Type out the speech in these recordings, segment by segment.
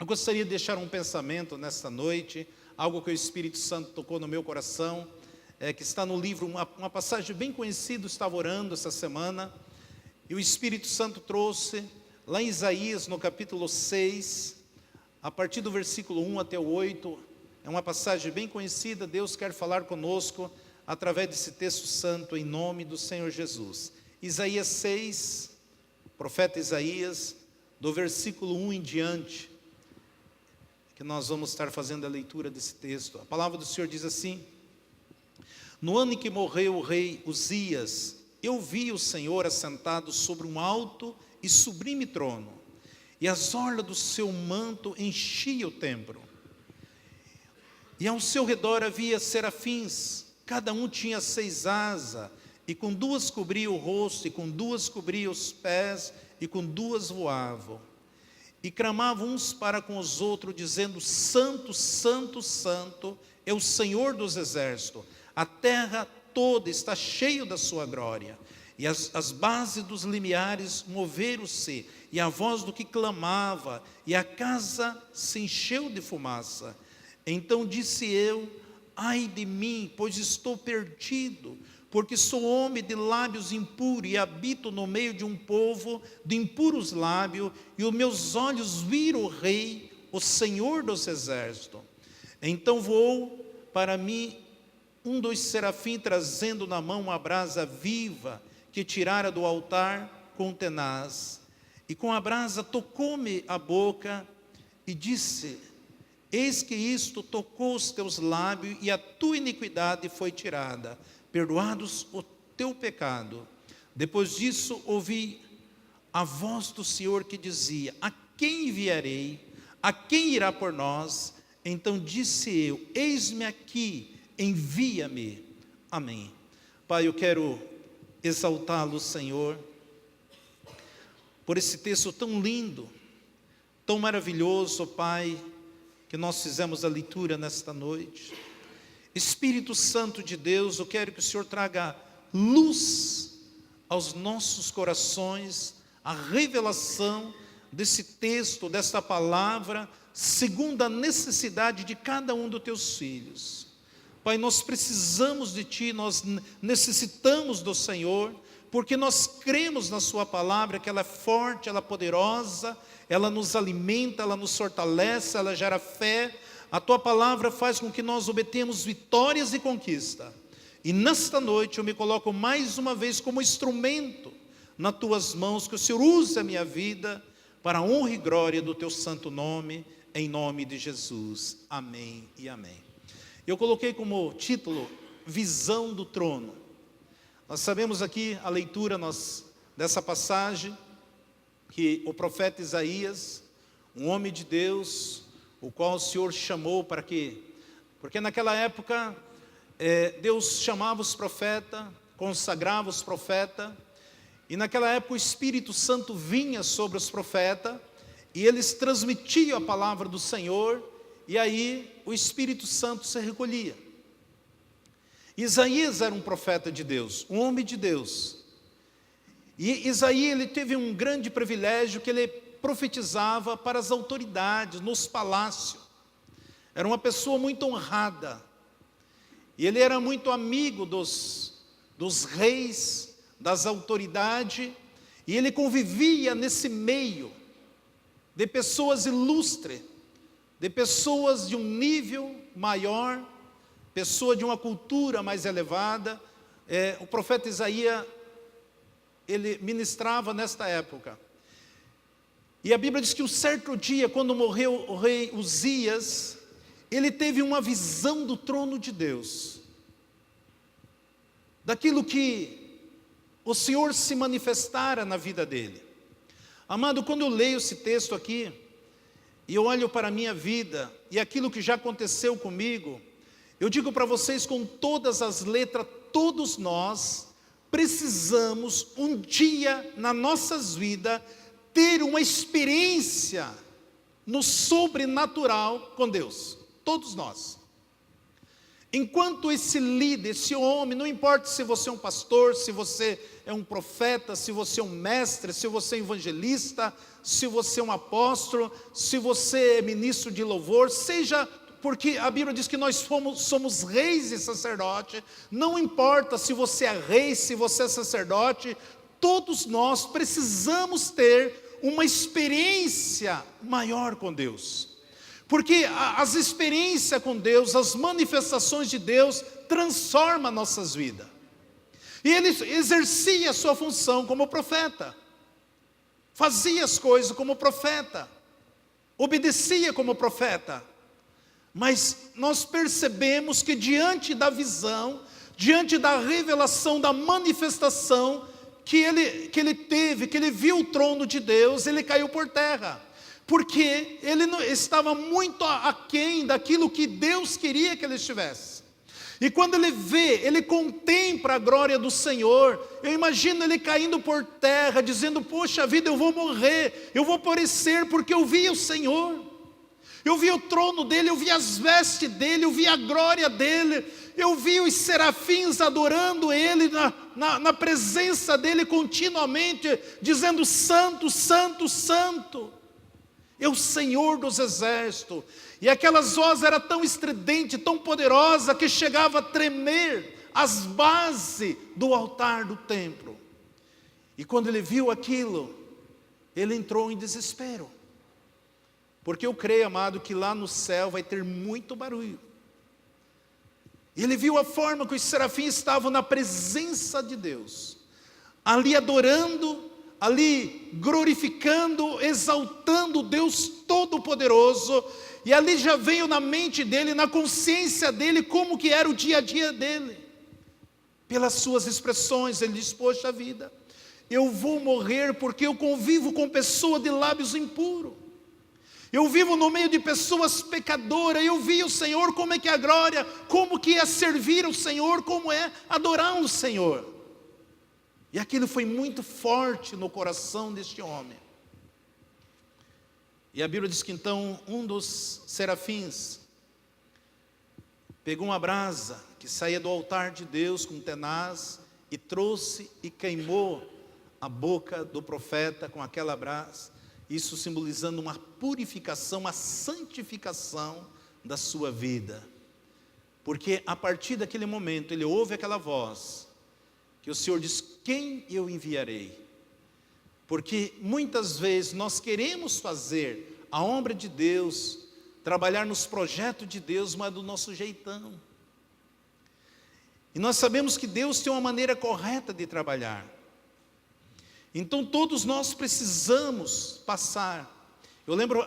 Eu gostaria de deixar um pensamento nesta noite, algo que o Espírito Santo tocou no meu coração, que está no livro, uma passagem bem conhecida. Estava orando essa semana, e o Espírito Santo trouxe, lá em Isaías, no capítulo 6, a partir do versículo 1 até o 8, é uma passagem bem conhecida. Deus quer falar conosco através desse texto santo, em nome do Senhor Jesus. Isaías 6, profeta Isaías, do versículo 1 em diante, que nós vamos estar fazendo a leitura desse texto. A palavra do Senhor diz assim: no ano em que morreu o rei Uzias, eu vi o Senhor assentado sobre um alto e sublime trono, e as orlas do seu manto enchiam o templo. E ao seu redor havia serafins, cada um tinha 6 asas, e com 2 cobria o rosto, e com 2 cobria os pés, e com 2 voavam. E clamavam uns para com os outros, dizendo: Santo, Santo, Santo é o Senhor dos exércitos, a terra toda está cheia da sua glória. E as bases dos limiares moveram-se, e a voz do que clamava, e a casa se encheu de fumaça. Então disse eu: ai de mim, pois estou perdido, porque sou homem de lábios impuros, e habito no meio de um povo de impuros lábios, e os meus olhos viram o Rei, o Senhor dos exércitos. Então voou para mim um dos serafins, trazendo na mão uma brasa viva, que tirara do altar com tenaz, e com a brasa tocou-me a boca, e disse: eis que isto tocou os teus lábios, e a tua iniquidade foi tirada, perdoados o teu pecado. Depois disso ouvi a voz do Senhor que dizia: a quem enviarei? A quem irá por nós? Então disse eu: eis-me aqui, envia-me. Amém. Pai, eu quero exaltá-lo, Senhor, por esse texto tão lindo, tão maravilhoso, Pai, que nós fizemos a leitura nesta noite. Espírito Santo de Deus, eu quero que o Senhor traga luz aos nossos corações, a revelação desse texto, desta palavra, segundo a necessidade de cada um dos teus filhos. Pai, nós precisamos de Ti, nós necessitamos do Senhor, porque nós cremos na Sua palavra, que ela é forte, ela é poderosa, ela nos alimenta, ela nos fortalece, ela gera fé. A Tua palavra faz com que nós obtenhamos vitórias e conquista. E nesta noite eu me coloco mais uma vez como instrumento nas Tuas mãos, que o Senhor use a minha vida para a honra e glória do Teu santo nome, em nome de Jesus. Amém e amém. Eu coloquei como título: Visão do Trono. Nós sabemos aqui a leitura dessa passagem, que o profeta Isaías, um homem de Deus, o qual o Senhor chamou para quê? Porque naquela época, Deus chamava os profetas, consagrava os profetas, e naquela época o Espírito Santo vinha sobre os profetas, e eles transmitiam a palavra do Senhor, e aí o Espírito Santo se recolhia. Isaías era um profeta de Deus, um homem de Deus. E Isaías, ele teve um grande privilégio, que ele profetizava para as autoridades, nos palácios. Era uma pessoa muito honrada. E ele era muito amigo dos reis, das autoridades. E ele convivia nesse meio de pessoas ilustres, de pessoas de um nível maior, pessoa de uma cultura mais elevada. O profeta Isaías, ele ministrava nesta época. E a Bíblia diz que um certo dia, quando morreu o rei Uzias, ele teve uma visão do trono de Deus, daquilo que o Senhor se manifestara na vida dele. Amado, quando eu leio esse texto aqui, e eu olho para a minha vida, e aquilo que já aconteceu comigo, eu digo para vocês com todas as letras: todos nós precisamos um dia nas nossas vidas ter uma experiência no sobrenatural com Deus. Todos nós. Enquanto esse líder, esse homem, não importa se você é um pastor, se você é um profeta, se você é um mestre, se você é evangelista, se você é um apóstolo, se você é ministro de louvor, seja, porque a Bíblia diz que nós somos reis e sacerdote, não importa se você é rei, se você é sacerdote, todos nós precisamos ter uma experiência maior com Deus. Porque as experiências com Deus, as manifestações de Deus, transformam nossas vidas. E ele exercia a sua função como profeta. Fazia as coisas como profeta. Obedecia como profeta. Mas nós percebemos que diante da visão, diante da revelação, da manifestação que ele teve, que ele viu o trono de Deus, ele caiu por terra. Porque ele estava muito aquém daquilo que Deus queria que ele estivesse. E quando ele vê, ele contempla a glória do Senhor, eu imagino ele caindo por terra, dizendo, poxa vida, eu vou morrer, eu vou perecer, porque eu vi o Senhor. Eu vi o trono dele, eu vi as vestes dele, eu vi a glória dele, eu vi os serafins adorando ele na presença dele continuamente, dizendo, santo, santo, santo. É o Senhor dos exércitos. E aquelas vozes eram tão estridente, tão poderosa, que chegava a tremer as bases do altar do templo. E quando ele viu aquilo, ele entrou em desespero. Porque eu creio, amado, que lá no céu vai ter muito barulho. E ele viu a forma que os serafins estavam na presença de Deus, ali adorando, ali glorificando, exaltando o Deus Todo-Poderoso, e ali já veio na mente dele, na consciência dele, como que era o dia a dia dele. Pelas suas expressões, ele diz, poxa vida, eu vou morrer porque eu convivo com pessoa de lábios impuros. Eu vivo no meio de pessoas pecadoras, eu vi o Senhor, como é que é a glória, como que é servir o Senhor, como é adorar o Senhor. E aquilo foi muito forte no coração deste homem. E a Bíblia diz que então um dos serafins pegou uma brasa que saía do altar de Deus com tenaz e trouxe e queimou a boca do profeta com aquela brasa, isso simbolizando uma purificação, uma santificação da sua vida. Porque a partir daquele momento ele ouve aquela voz, que o Senhor diz, quem eu enviarei? Porque muitas vezes nós queremos fazer a obra de Deus, trabalhar nos projetos de Deus, mas do nosso jeitão. E nós sabemos que Deus tem uma maneira correta de trabalhar. Então todos nós precisamos passar. Eu lembro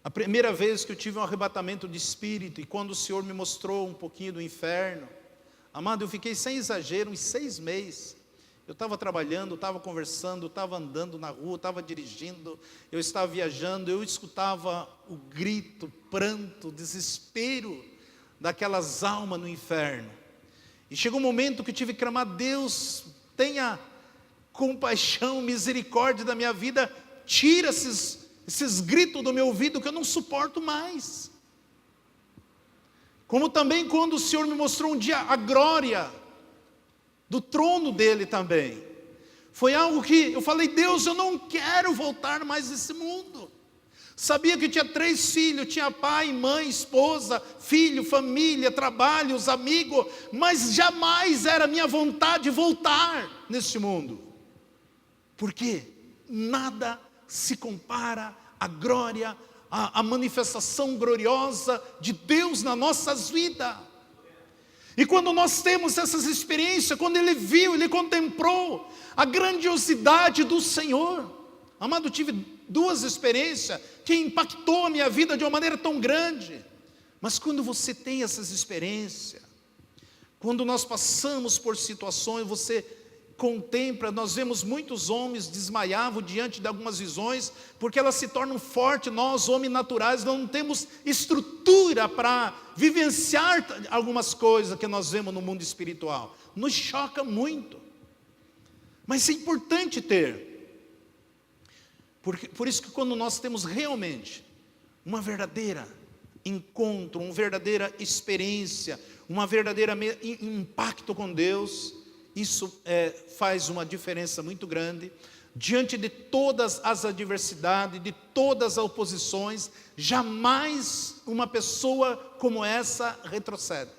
a primeira vez que eu tive um arrebatamento de espírito, e quando o Senhor me mostrou um pouquinho do inferno, amado, eu fiquei sem exagero uns 6 meses. Eu estava trabalhando, estava conversando, estava andando na rua, estava dirigindo, eu estava viajando, eu escutava o grito, o pranto, o desespero daquelas almas no inferno. E chegou um momento que eu tive que clamar, Deus, tenha compaixão, misericórdia da minha vida, tira esses gritos do meu ouvido que eu não suporto mais. Como também quando o Senhor me mostrou um dia a glória do trono dele também. Foi algo que eu falei, Deus, eu não quero voltar mais nesse mundo. Sabia que tinha 3 filhos, tinha pai, mãe, esposa, filho, família, trabalho, os amigos, mas jamais era minha vontade voltar neste mundo. Porque nada se compara à glória, à manifestação gloriosa de Deus nas nossas vidas. E quando nós temos essas experiências, quando ele viu, ele contemplou a grandiosidade do Senhor. Amado, eu tive 2 experiências que impactou a minha vida de uma maneira tão grande. Mas quando você tem essas experiências, quando nós passamos por situações, você contempla, nós vemos muitos homens desmaiavam diante de algumas visões, porque elas se tornam fortes. Nós, homens naturais, não temos estrutura para vivenciar algumas coisas que nós vemos no mundo espiritual. Nos choca muito. Mas é importante ter. Por isso que quando nós temos realmente uma verdadeira encontro, uma verdadeira experiência, um verdadeiro impacto com Deus, isso faz uma diferença muito grande. Diante de todas as adversidades, de todas as oposições, jamais uma pessoa como essa retrocede.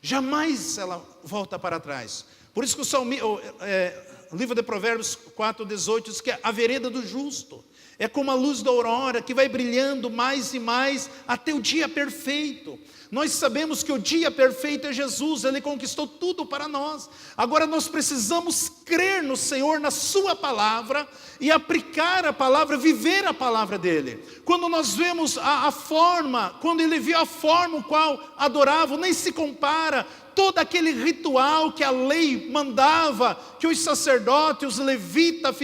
Jamais ela volta para trás. Por isso que o livro de Provérbios 4:18 diz que a vereda do justo é como a luz da aurora, que vai brilhando mais e mais até o dia perfeito. Nós sabemos que o dia perfeito é Jesus, Ele conquistou tudo para nós. Agora nós precisamos crer no Senhor, na sua palavra, e aplicar a palavra, viver a palavra dEle. Quando nós vemos a forma, quando Ele viu a forma o qual adoravam, nem se compara. Todo aquele ritual que a lei mandava, que os sacerdotes, os levitas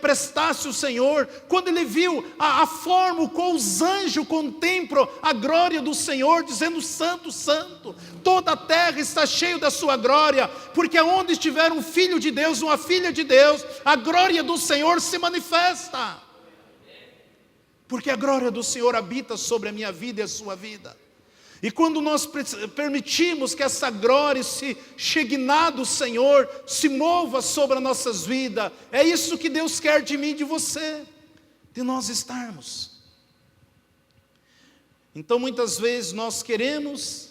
prestassem ao Senhor, quando ele viu a forma como os anjos contemplam a glória do Senhor, dizendo: Santo, Santo, toda a terra está cheia da sua glória, porque onde estiver um filho de Deus, uma filha de Deus, a glória do Senhor se manifesta. Porque a glória do Senhor habita sobre a minha vida e a sua vida. E quando nós permitimos que essa glória, esse Shekinah do Senhor, se mova sobre as nossas vidas, é isso que Deus quer de mim e de você, de nós estarmos. Então muitas vezes nós queremos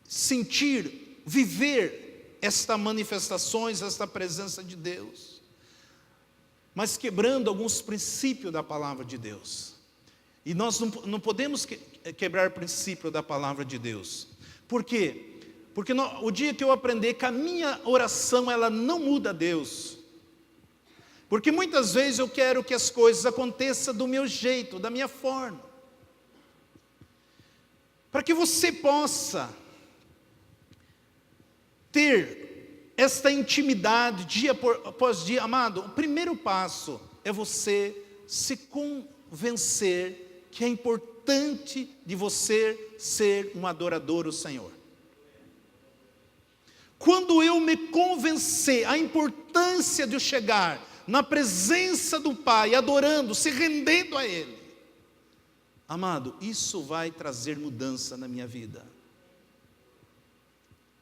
sentir, viver estas manifestações, esta presença de Deus, mas quebrando alguns princípios da palavra de Deus. E nós não podemos quebrar o princípio da palavra de Deus. Por quê? Porque o dia que eu aprender que a minha oração ela não muda a Deus. Porque muitas vezes eu quero que as coisas aconteçam do meu jeito, da minha forma. Para que você possa ter esta intimidade dia após dia, amado, o primeiro passo é você se convencer que é importante de você ser um adorador do Senhor. Quando eu me convencer a importância de eu chegar na presença do Pai, adorando, se rendendo a Ele, amado, isso vai trazer mudança na minha vida.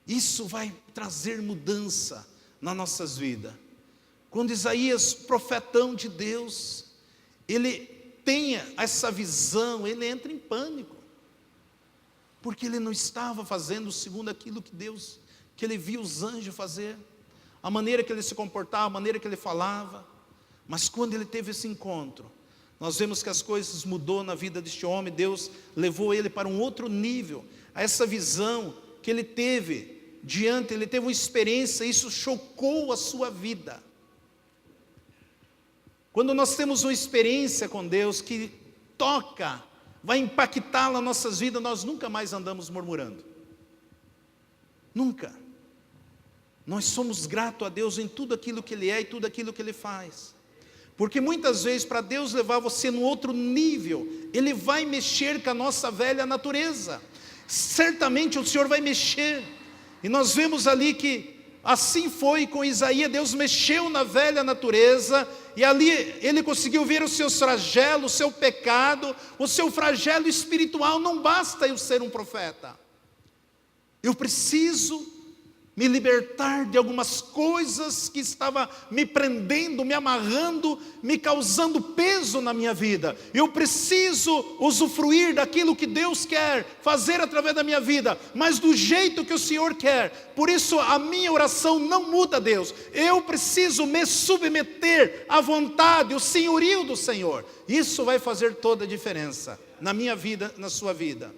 Isso vai trazer mudança nas nossas vidas. Quando Isaías, profetão de Deus, ele tenha essa visão, ele entra em pânico, porque ele não estava fazendo segundo aquilo que ele viu os anjos fazer, a maneira que ele se comportava, a maneira que ele falava. Mas quando ele teve esse encontro, nós vemos que as coisas mudou na vida deste homem. Deus levou ele para um outro nível, a essa visão que ele teve ele teve uma experiência, isso chocou a sua vida. Quando nós temos uma experiência com Deus que toca, vai impactar nas nossas vidas, nós nunca mais andamos murmurando. Nunca. Nós somos gratos a Deus em tudo aquilo que Ele é e tudo aquilo que Ele faz. Porque muitas vezes, para Deus levar você num outro nível, Ele vai mexer com a nossa velha natureza. Certamente o Senhor vai mexer. E nós vemos ali que assim foi com Isaías. Deus mexeu na velha natureza, e ali ele conseguiu ver os seus flagelos, o seu pecado, o seu flagelo espiritual. Não basta eu ser um profeta, eu preciso me libertar de algumas coisas que estavam me prendendo, me amarrando, me causando peso na minha vida. Eu preciso usufruir daquilo que Deus quer fazer através da minha vida, mas do jeito que o Senhor quer. Por isso a minha oração não muda, Deus. Eu preciso me submeter à vontade, ao senhorio do Senhor. Isso vai fazer toda a diferença na minha vida, na sua vida.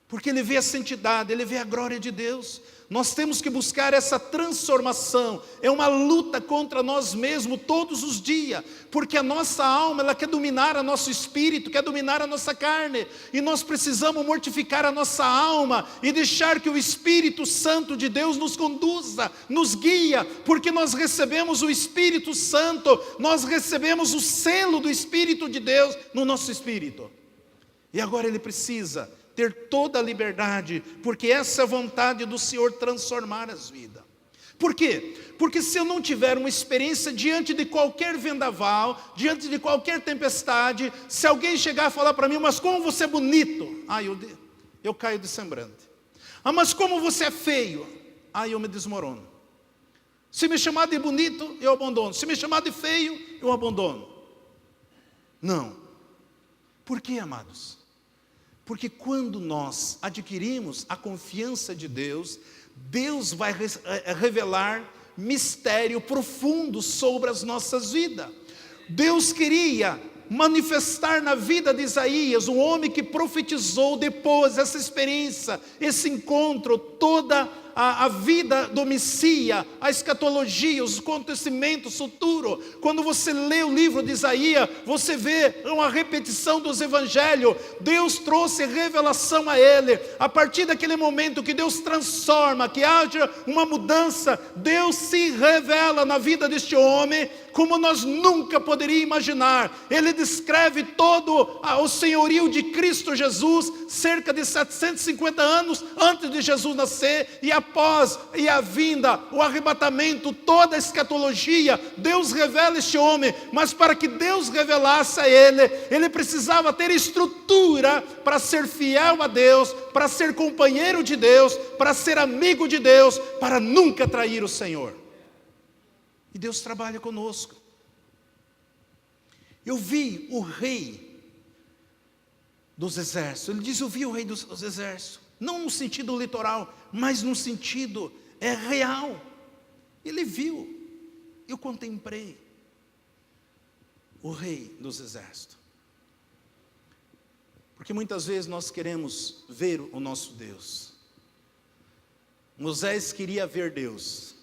Porque Ele vê a santidade, Ele vê a glória de Deus. Nós temos que buscar essa transformação. É uma luta contra nós mesmos todos os dias, porque a nossa alma, ela quer dominar o nosso espírito, quer dominar a nossa carne, e nós precisamos mortificar a nossa alma e deixar que o Espírito Santo de Deus nos conduza, nos guia, porque nós recebemos o Espírito Santo, nós recebemos o selo do Espírito de Deus no nosso espírito. E agora ele precisa ter toda a liberdade, porque essa é a vontade do Senhor, transformar as vidas. Por quê? Porque se eu não tiver uma experiência diante de qualquer vendaval, diante de qualquer tempestade, se alguém chegar a falar para mim: mas como você é bonito, eu caio de semblante. Ah, mas como você é feio? Aí eu me desmorono. Se me chamar de bonito, eu abandono. Se me chamar de feio, eu abandono. Não. Por quê, amados? Porque quando nós adquirimos a confiança de Deus, Deus vai revelar mistério profundo sobre as nossas vidas. Deus queria manifestar na vida de Isaías, um homem que profetizou depois dessa experiência, esse encontro, toda a vida do Messias, a escatologia, os acontecimentos futuros. Quando você lê o livro de Isaías, você vê uma repetição dos evangelhos. Deus trouxe revelação a ele. A partir daquele momento que Deus transforma, que haja uma mudança, Deus se revela na vida deste homem como nós nunca poderíamos imaginar. Ele descreve todo o senhorio de Cristo Jesus, cerca de 750 anos antes de Jesus nascer, e após a vinda, o arrebatamento, toda a escatologia, Deus revela este homem. Mas para que Deus revelasse a ele precisava ter estrutura para ser fiel a Deus, para ser companheiro de Deus, para ser amigo de Deus, para nunca trair o Senhor. E Deus trabalha conosco. Eu vi o rei dos exércitos. Ele diz, eu vi o rei dos exércitos. Não no sentido literal, mas no sentido real. Ele viu. Eu contemplei o rei dos exércitos. Porque muitas vezes nós queremos ver o nosso Deus. Moisés queria ver Deus.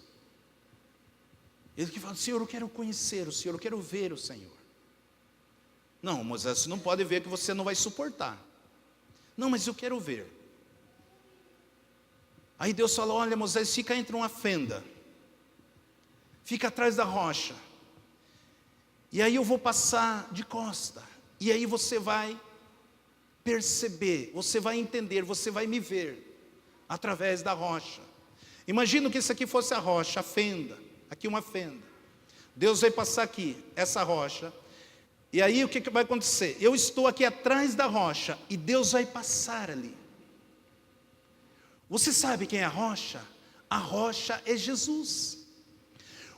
Ele que fala, Senhor, eu quero conhecer o Senhor, eu quero ver o Senhor. Não, Moisés, você não pode ver que você não vai suportar. Não, mas eu quero ver. Aí Deus falou, olha Moisés, fica entre uma fenda. Fica atrás da rocha. E aí eu vou passar de costa. E aí você vai perceber, você vai entender, você vai me ver através da rocha. Imagina que isso aqui fosse a rocha, a fenda. Aqui uma fenda. Deus vai passar aqui, essa rocha. E aí o que vai acontecer? Eu estou aqui atrás da rocha e Deus vai passar ali. Você sabe quem é a rocha? A rocha é Jesus.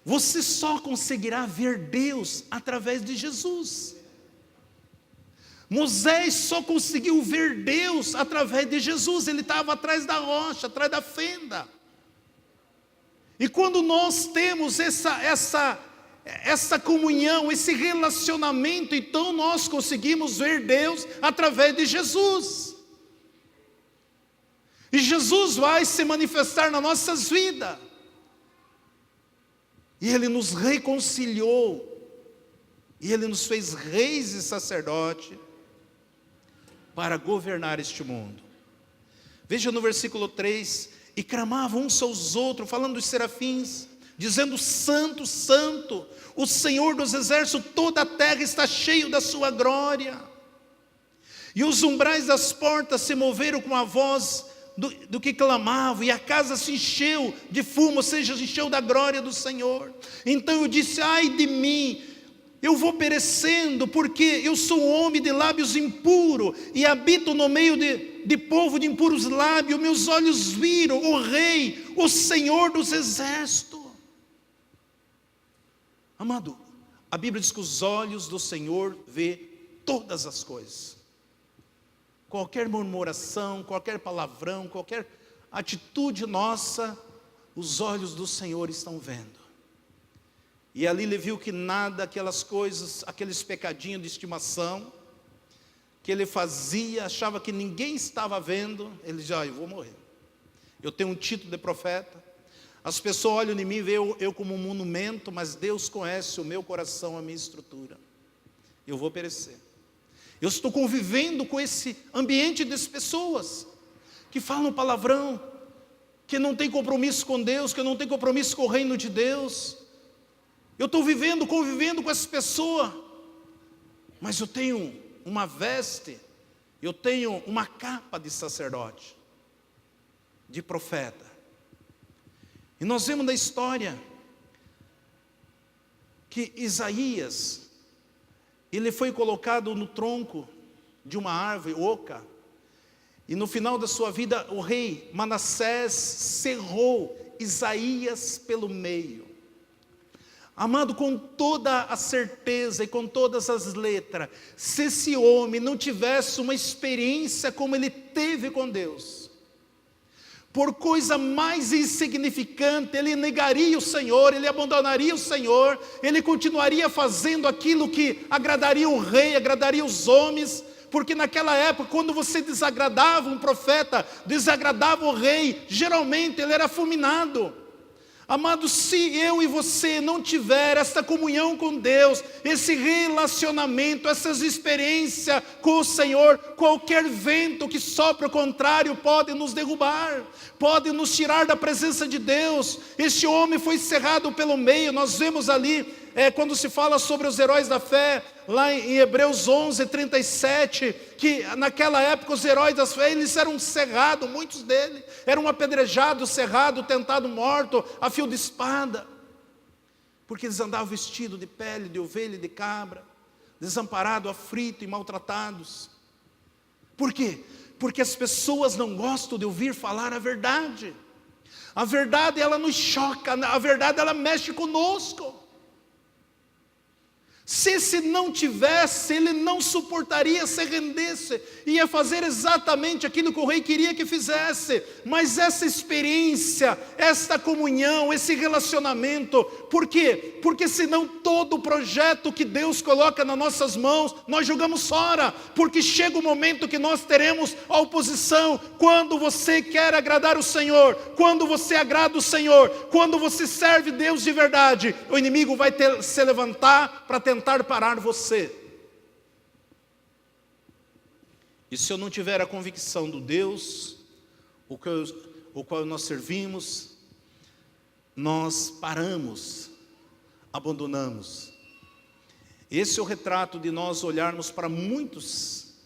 Você só conseguirá ver Deus através de Jesus. Moisés só conseguiu ver Deus através de Jesus. Ele estava atrás da rocha, atrás da fenda. E quando nós temos essa comunhão, esse relacionamento, então nós conseguimos ver Deus através de Jesus. E Jesus vai se manifestar nas nossas vidas. E Ele nos reconciliou. E Ele nos fez reis e sacerdotes para governar este mundo. Veja no versículo 3, e clamavam uns aos outros, falando dos serafins, dizendo, Santo, Santo, o Senhor dos exércitos, toda a terra está cheia da sua glória. E os umbrais das portas se moveram com a voz do que clamavam, e a casa se encheu de fumo, ou seja, se encheu da glória do Senhor. Então eu disse, ai de mim, eu vou perecendo, porque eu sou um homem de lábios impuros, e habito no meio de povo de impuros lábios. Meus olhos viram o Rei, o Senhor dos exércitos. Amado, a Bíblia diz que os olhos do Senhor vê todas as coisas. Qualquer murmuração, qualquer palavrão, qualquer atitude nossa, os olhos do Senhor estão vendo. E ali ele viu que nada, aquelas coisas, aqueles pecadinhos de estimação, que ele fazia, achava que ninguém estava vendo, ele dizia, eu vou morrer. Eu tenho um título de profeta, as pessoas olham em mim e veem eu como um monumento, mas Deus conhece o meu coração, a minha estrutura. Eu vou perecer. Eu estou convivendo com esse ambiente de pessoas que falam palavrão, que não tem compromisso com Deus, que não tem compromisso com o reino de Deus. Eu estou convivendo com essas pessoas, mas eu tenho uma veste, eu tenho uma capa de sacerdote, de profeta. E nós vemos na história que Isaías, ele foi colocado no tronco de uma árvore oca, E no final da sua vida, o rei Manassés cerrou Isaías pelo meio. Amado, com toda a certeza e com todas as letras, se esse homem não tivesse uma experiência como ele teve com Deus, por coisa mais insignificante, ele negaria o Senhor, ele abandonaria o Senhor, ele continuaria fazendo aquilo que agradaria o rei, agradaria os homens, porque naquela época, quando você desagradava um profeta, desagradava o rei, geralmente ele era fulminado. Amado, se eu e você não tiver essa comunhão com Deus, esse relacionamento, essas experiências com o Senhor, qualquer vento que sopra o contrário pode nos derrubar, pode nos tirar da presença de Deus. Este homem foi cerrado pelo meio. Nós vemos ali, quando se fala sobre os heróis da fé, lá em Hebreus 11:37, que naquela época os heróis da fé, eles eram cerrados, muitos deles eram apedrejados, cerrados, tentados, mortos, a fio de espada, porque eles andavam vestidos de pele de ovelha e de cabra, desamparados, aflitos e maltratados. Por quê? Porque as pessoas não gostam de ouvir falar a verdade. A verdade, ela nos choca, a verdade, ela mexe conosco. Se esse não tivesse, ele não suportaria se rendesse, ia fazer exatamente aquilo que o rei queria que fizesse. Mas essa experiência, esta comunhão, esse relacionamento, por quê? Porque senão todo o projeto que Deus coloca nas nossas mãos, nós jogamos fora, porque chega o momento que nós teremos a oposição. Quando você quer agradar o Senhor, quando você agrada o Senhor, quando você serve Deus de verdade, o inimigo vai se levantar para tentar parar você. E se eu não tiver a convicção do Deus o qual nós servimos, nós paramos, abandonamos. Esse é o retrato de nós olharmos para muitos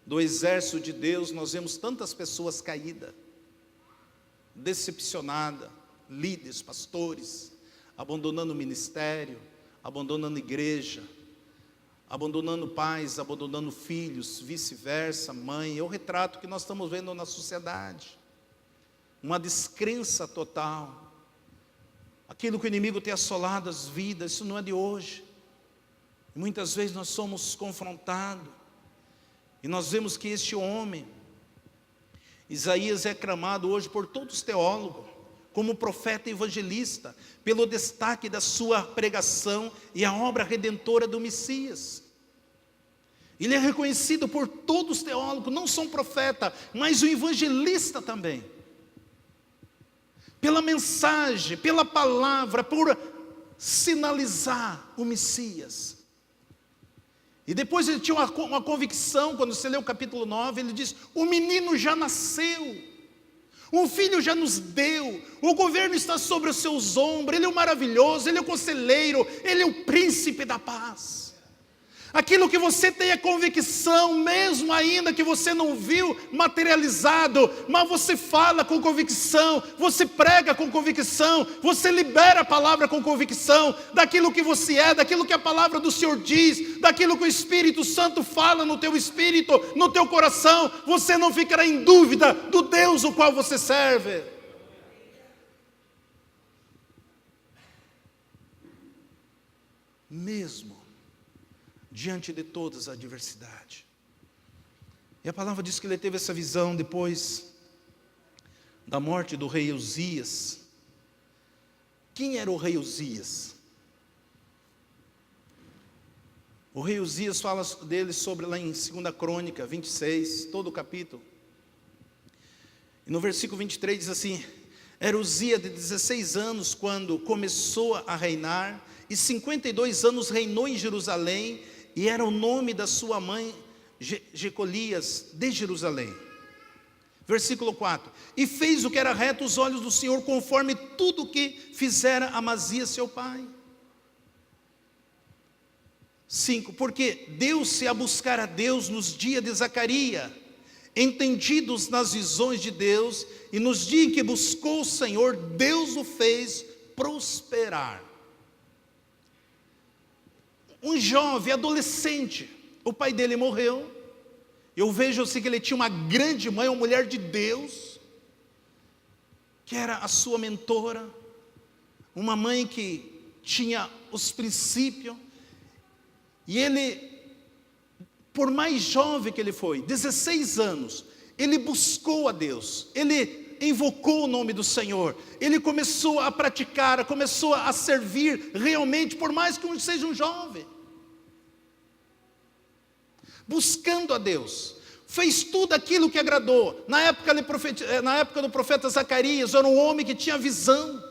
do exército de Deus. Nós vemos tantas pessoas caídas, decepcionadas, líderes, pastores, abandonando o ministério, abandonando a igreja, abandonando pais, abandonando filhos, vice-versa, mãe. É o retrato que nós estamos vendo na sociedade. Uma descrença total. Aquilo que o inimigo tem assolado as vidas, isso não é de hoje. E muitas vezes nós somos confrontados. E nós vemos que este homem, Isaías, é aclamado hoje por todos os teólogos como profeta evangelista, pelo destaque da sua pregação e a obra redentora do Messias. Ele é reconhecido por todos os teólogos, não só um profeta, mas um evangelista também. Pela mensagem, pela palavra, por sinalizar o Messias. E depois ele tinha uma convicção, quando você lê o capítulo 9, ele diz: o menino já nasceu. Um filho já nos deu, o governo está sobre os seus ombros, ele é o maravilhoso, ele é o conselheiro, ele é o príncipe da paz. Aquilo que você tem a convicção, mesmo ainda que você não viu materializado, mas você fala com convicção, você prega com convicção, você libera a palavra com convicção, daquilo que você é, daquilo que a palavra do Senhor diz, daquilo que o Espírito Santo fala no teu espírito, no teu coração, você não ficará em dúvida do Deus o qual você serve. Mesmo diante de todas as adversidades. E a palavra diz que ele teve essa visão depois da morte do rei Uzias. Quem era o rei Uzias? O rei Uzias fala dele sobre lá em 2 Crônica 26, todo o capítulo. E no versículo 23 diz assim: era Uzias de 16 anos quando começou a reinar, e 52 anos reinou em Jerusalém, e era o nome da sua mãe Jecolias, de Jerusalém. Versículo 4: e fez o que era reto aos olhos do Senhor, conforme tudo o que fizera Amazias seu pai. 5: porque deu-se a buscar a Deus nos dias de Zacarias, entendidos nas visões de Deus, e nos dias em que buscou o Senhor, Deus o fez prosperar. Um jovem, adolescente, o pai dele morreu, Eu vejo assim que ele tinha uma grande mãe, uma mulher de Deus, que era a sua mentora, uma mãe que tinha os princípios, e ele, por mais jovem que ele foi, 16 anos, ele buscou a Deus, ele invocou o nome do Senhor, ele começou a praticar, começou a servir realmente, por mais que seja um jovem, buscando a Deus, fez tudo aquilo que agradou. Na época do profeta Zacarias, era um homem que tinha visão.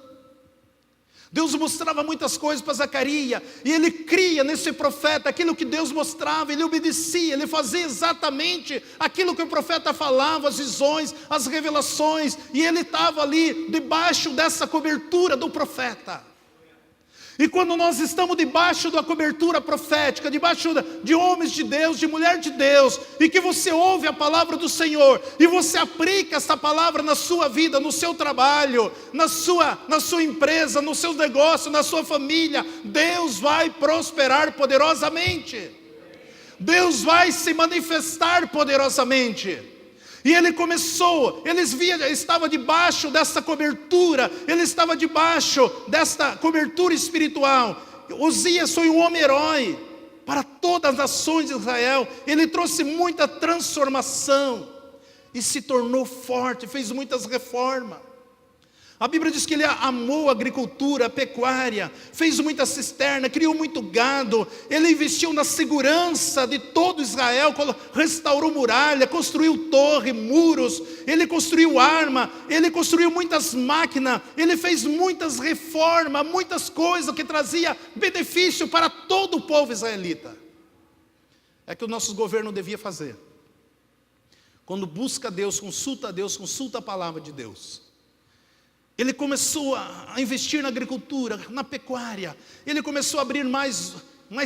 Deus mostrava muitas coisas para Zacarias, e ele cria nesse profeta aquilo que Deus mostrava, ele obedecia, ele fazia exatamente aquilo que o profeta falava, as visões, as revelações, e ele estava ali debaixo dessa cobertura do profeta. E quando nós estamos debaixo da cobertura profética, debaixo de homens de Deus, de mulher de Deus, e que você ouve a palavra do Senhor, e você aplica essa palavra na sua vida, no seu trabalho, na sua empresa, no seu negócio, na sua família, Deus vai prosperar poderosamente. Deus vai se manifestar poderosamente. E ele começou, estava debaixo dessa cobertura, ele estava debaixo desta cobertura espiritual. Uzias foi um homem herói para todas as nações de Israel, ele trouxe muita transformação, e se tornou forte, fez muitas reformas. A Bíblia diz que ele amou a agricultura, a pecuária, fez muita cisterna, criou muito gado, ele investiu na segurança de todo Israel, restaurou muralha, construiu torre, muros, ele construiu arma, ele construiu muitas máquinas, ele fez muitas reformas, muitas coisas que trazia benefício para todo o povo israelita. É que o nosso governo devia fazer. Quando busca Deus, consulta a palavra de Deus. Ele começou a investir na agricultura, na pecuária, ele começou a abrir mais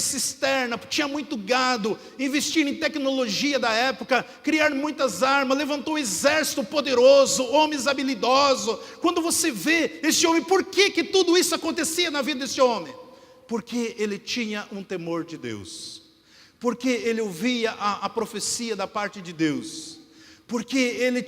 cisterna, tinha muito gado, investir em tecnologia da época, criar muitas armas, levantou um exército poderoso, homens habilidosos. Quando você vê esse homem, por que tudo isso acontecia na vida desse homem? Porque ele tinha um temor de Deus, porque ele ouvia a profecia da parte de Deus, porque ele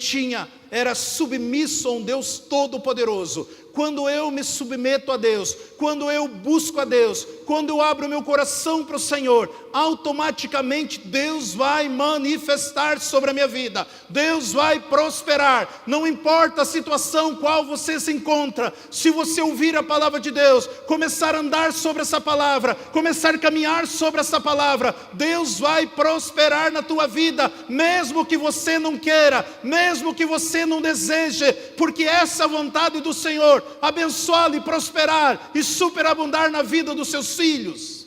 era submisso a um Deus todo-poderoso. Quando eu me submeto a Deus, quando eu busco a Deus, quando eu abro meu coração para o Senhor, automaticamente Deus vai manifestar sobre a minha vida, Deus vai prosperar. Não importa a situação qual você se encontra, se você ouvir a palavra de Deus, começar a andar sobre essa palavra, começar a caminhar sobre essa palavra, Deus vai prosperar na tua vida, mesmo que você não queira, mesmo que você não deseje, porque essa é a vontade do Senhor, abençoá-lo e prosperar e superabundar na vida dos seus filhos.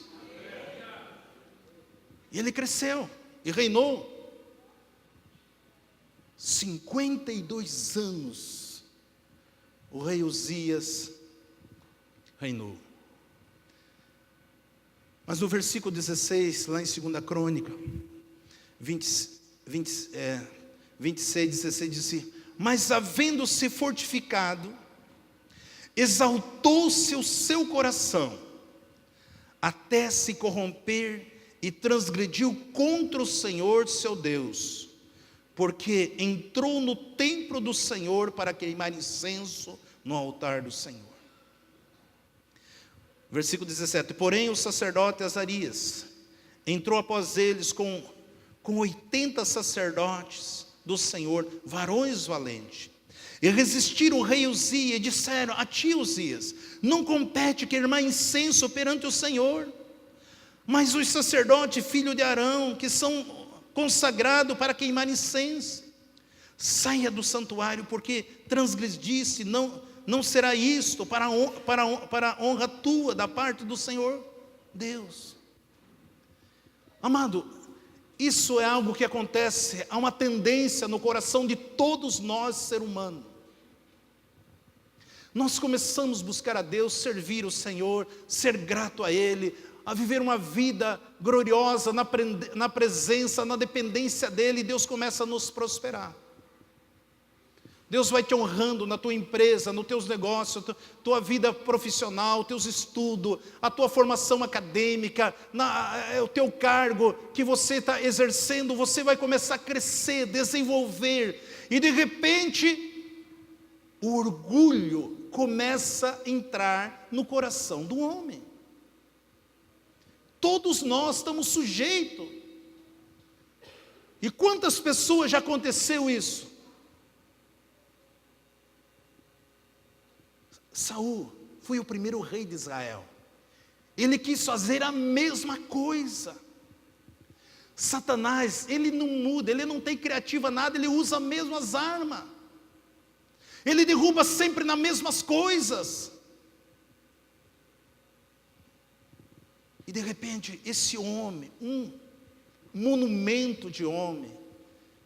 E ele cresceu e reinou 52 anos. O rei Uzias reinou. Mas no versículo 16, lá em 2 Crônica 26, 16 diz assim: mas havendo-se fortificado, exaltou-se o seu coração, até se corromper, e transgrediu contra o Senhor seu Deus, porque entrou no templo do Senhor para queimar incenso no altar do Senhor. Versículo 17: porém o sacerdote Azarias entrou após eles com 80 sacerdotes do Senhor, varões valentes, e resistiram o rei Uzias, e disseram: a ti, Uzias, não compete queimar incenso perante o Senhor, mas os sacerdotes, filho de Arão, que são consagrados para queimar incenso, saia do santuário, porque transgredisse, não será isto para a honra tua da parte do Senhor Deus. Amado, isso é algo que acontece, há uma tendência no coração de todos nós, ser humano. Nós começamos a buscar a Deus, servir o Senhor, ser grato a Ele, a viver uma vida gloriosa na presença, na dependência dEle, e Deus começa a nos prosperar. Deus vai te honrando na tua empresa, nos teus negócios, tua vida profissional, teus estudos, a tua formação acadêmica, o teu cargo que você está exercendo, você vai começar a crescer, desenvolver, e de repente, o orgulho começa a entrar no coração do homem. Todos nós estamos sujeitos. E quantas pessoas já aconteceu isso? Saul foi o primeiro rei de Israel. Ele quis fazer a mesma coisa. Satanás, ele não muda, ele não tem criativa nada, ele usa as mesmas armas. Ele derruba sempre nas mesmas coisas. E de repente, esse homem, um monumento de homem,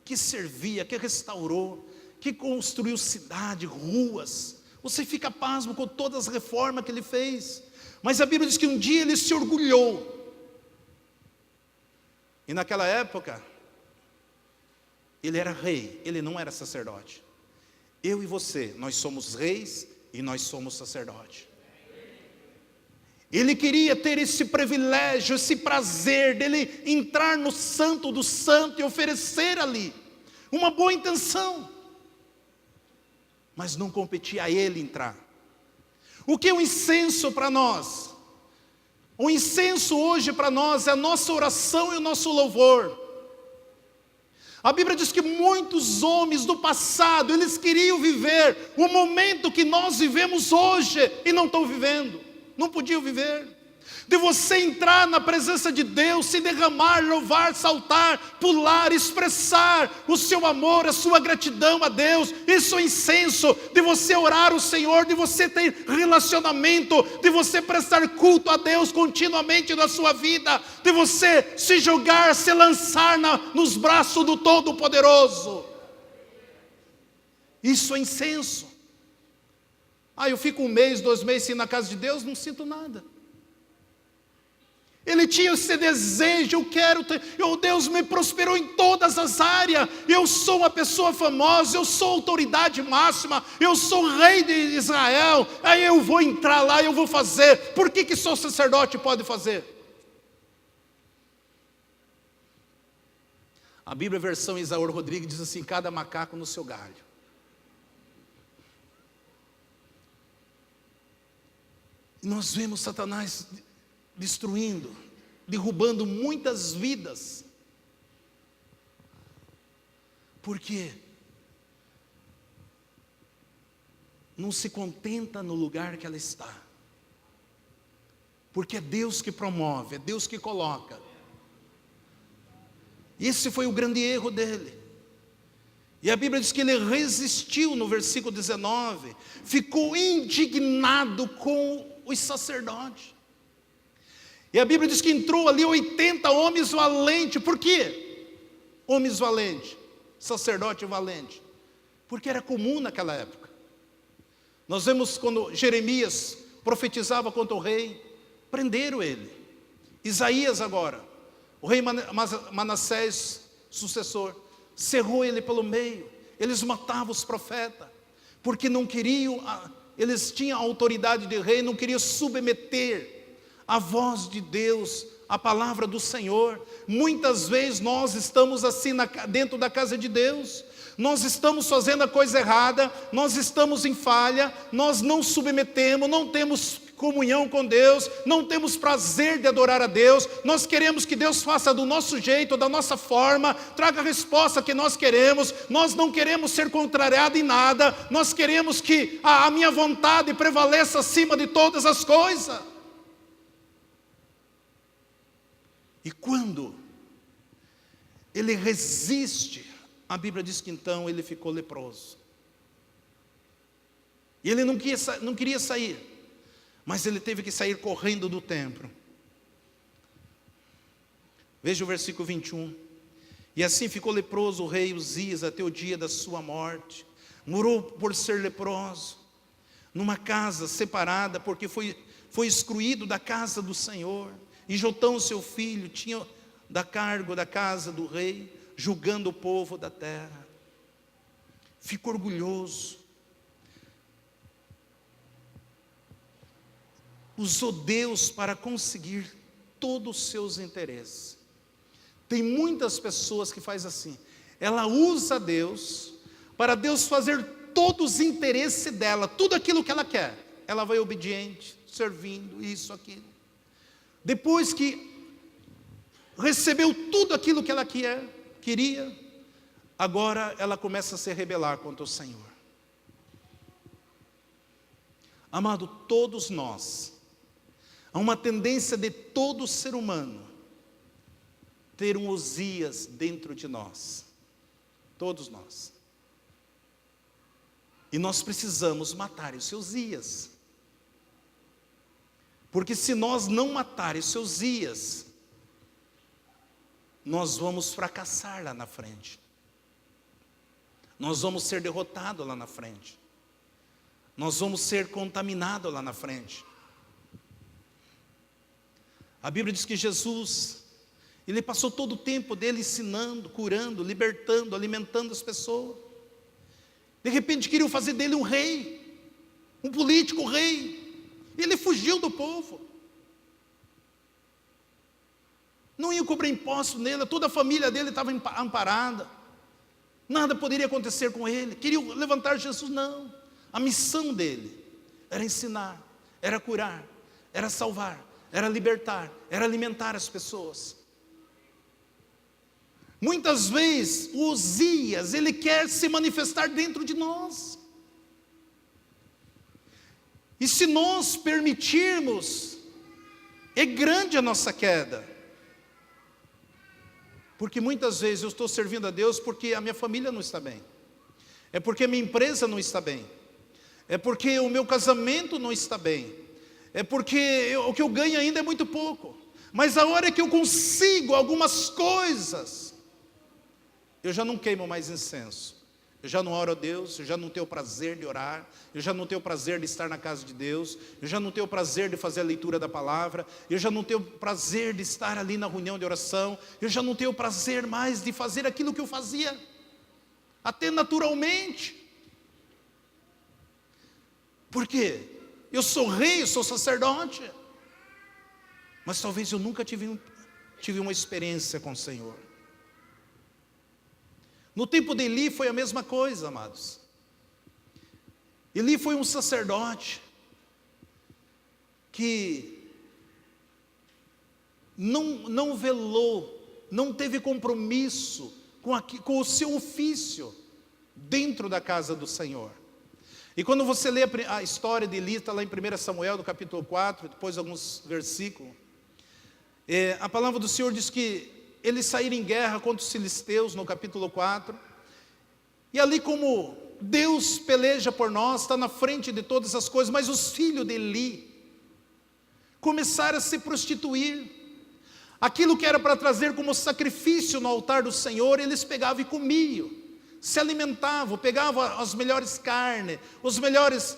que servia, que restaurou, que construiu cidade, ruas. Você fica pasmo com todas as reformas que ele fez. Mas a Bíblia diz que um dia ele se orgulhou. E naquela época, ele era rei, ele não era sacerdote. Eu e você, nós somos reis e nós somos sacerdotes. Ele queria ter esse privilégio, esse prazer dele entrar no santo do santo e oferecer ali uma boa intenção. Mas não competia a ele entrar. O que é o incenso para nós? O incenso hoje para nós é a nossa oração e o nosso louvor. A Bíblia diz que muitos homens do passado, eles queriam viver o momento que nós vivemos hoje e não estão vivendo, não podiam viver. De você entrar na presença de Deus, se derramar, louvar, saltar, pular, expressar o seu amor, a sua gratidão a Deus, isso é incenso, de você orar o Senhor, de você ter relacionamento, de você prestar culto a Deus continuamente na sua vida, de você se jogar, se lançar nos braços do Todo-Poderoso. Isso é incenso. Eu fico 1 mês, 2 meses sem ir na casa de Deus, não sinto nada. Ele tinha esse desejo, eu quero ter, Deus me prosperou em todas as áreas, eu sou uma pessoa famosa, eu sou autoridade máxima, eu sou rei de Israel, aí eu vou entrar lá, eu vou fazer. Por que só sacerdote pode fazer? A Bíblia, versão Isauro Rodrigues, diz assim: cada macaco no seu galho. E nós vemos Satanás destruindo, derrubando muitas vidas. Por quê? Não se contenta no lugar que ela está. Porque é Deus que promove, é Deus que coloca. Esse foi o grande erro dele. E a Bíblia diz que ele resistiu no versículo 19, ficou indignado com os sacerdotes. E a Bíblia diz que entrou ali 80 homens valentes. Por quê? Homens valentes, sacerdote valente. Porque era comum naquela época. Nós vemos quando Jeremias profetizava contra o rei, prenderam ele. Isaías agora, o rei Manassés, sucessor, cerrou ele pelo meio. Eles matavam os profetas, porque não queriam, eles tinham a autoridade de rei, não queriam submeter a voz de Deus, a palavra do Senhor. Muitas vezes nós estamos assim dentro da casa de Deus, nós estamos fazendo a coisa errada, nós estamos em falha, nós não submetemos, não temos comunhão com Deus, não temos prazer de adorar a Deus, nós queremos que Deus faça do nosso jeito, da nossa forma, traga a resposta que nós queremos, nós não queremos ser contrariados em nada, nós queremos que a minha vontade prevaleça acima de todas as coisas. E quando ele resiste, a Bíblia diz que então ele ficou leproso. E ele não queria sair, mas ele teve que sair correndo do templo. Veja o versículo 21. E assim ficou leproso o rei Uzias até o dia da sua morte. Morou por ser leproso, numa casa separada, porque foi excluído da casa do Senhor. E Jotão, seu filho, tinha da cargo da casa do rei, julgando o povo da terra. fica orgulhoso, usou Deus para conseguir todos os seus interesses. Tem muitas pessoas que fazem assim, ela usa Deus, para Deus fazer todos os interesses dela, tudo aquilo que ela quer, ela vai obediente, servindo, isso, aquilo. Depois que recebeu tudo aquilo que ela queria, agora ela começa a se rebelar contra o Senhor. Amado, todos nós, há uma tendência de todo ser humano ter um Uzias dentro de nós, todos nós, e nós precisamos matar os seus Uzias, porque se nós não matarmos os seus Uzias, nós vamos fracassar lá na frente, nós vamos ser derrotados lá na frente, nós vamos ser contaminados lá na frente. A Bíblia diz que Jesus, Ele passou todo o tempo dele ensinando, curando, libertando, alimentando as pessoas. De repente queriam fazer dele um rei, um político rei. Ele fugiu do povo. Não iam cobrar imposto nele, toda a família dele estava amparada. Nada poderia acontecer com ele. Queriam levantar Jesus, não. A missão dele era ensinar, era curar, era salvar, era libertar, era alimentar as pessoas. Muitas vezes o Uzias, ele quer se manifestar dentro de nós. E se nós permitirmos, é grande a nossa queda. Porque muitas vezes eu estou servindo a Deus porque a minha família não está bem. É porque a minha empresa não está bem. É porque o meu casamento não está bem. É porque o que eu ganho ainda é muito pouco. Mas a hora que eu consigo algumas coisas, eu já não queimo mais incenso. Eu já não oro a Deus, eu já não tenho o prazer de orar, eu já não tenho o prazer de estar na casa de Deus, eu já não tenho o prazer de fazer a leitura da palavra, eu já não tenho o prazer de estar ali na reunião de oração, eu já não tenho o prazer mais de fazer aquilo que eu fazia, até naturalmente. Por quê? Eu sou rei, eu sou sacerdote, mas talvez eu nunca tive uma experiência com o Senhor. No tempo de Eli foi a mesma coisa, amados. Eli foi um sacerdote que não velou, não teve compromisso com o seu ofício dentro da casa do Senhor. E quando você lê a história de Eli, está lá em 1 Samuel, no capítulo 4, depois alguns versículos, a palavra do Senhor diz que eles saíram em guerra contra os filisteus, no capítulo 4, e ali como Deus peleja por nós, está na frente de todas as coisas, mas os filhos de Eli começaram a se prostituir. Aquilo que era para trazer como sacrifício no altar do Senhor, eles pegavam e comiam, se alimentavam, pegavam as melhores carnes, os melhores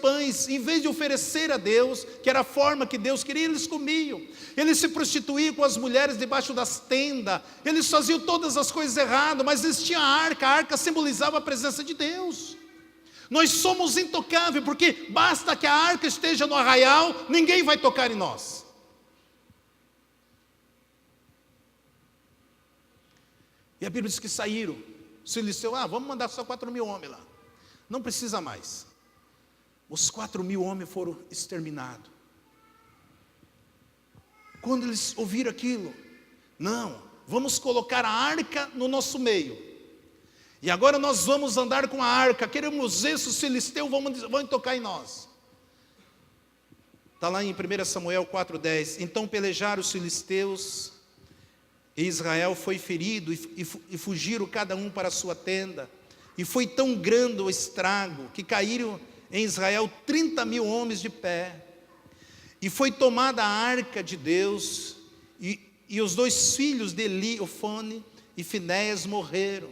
pães, em vez de oferecer a Deus, que era a forma que Deus queria, eles comiam. Eles se prostituíam com as mulheres debaixo das tendas, eles faziam todas as coisas erradas, mas eles tinham a arca simbolizava a presença de Deus. Nós somos intocáveis, porque basta que a arca esteja no arraial, ninguém vai tocar em nós. E a Bíblia diz que saíram, os filisteus, vamos mandar só 4.000 homens lá, não precisa mais. Os 4.000 homens foram exterminados. Quando eles ouviram aquilo, não, vamos colocar a arca no nosso meio, e agora nós vamos andar com a arca, queremos ver se os filisteus vão tocar em nós. Está lá em 1 Samuel 4,10, então pelejaram os filisteus, e Israel foi ferido, e fugiram cada um para a sua tenda, e foi tão grande o estrago, que caíram em Israel 30.000 homens de pé, e foi tomada a arca de Deus, e os 2 filhos de Eli, Ofne e Finéias, morreram.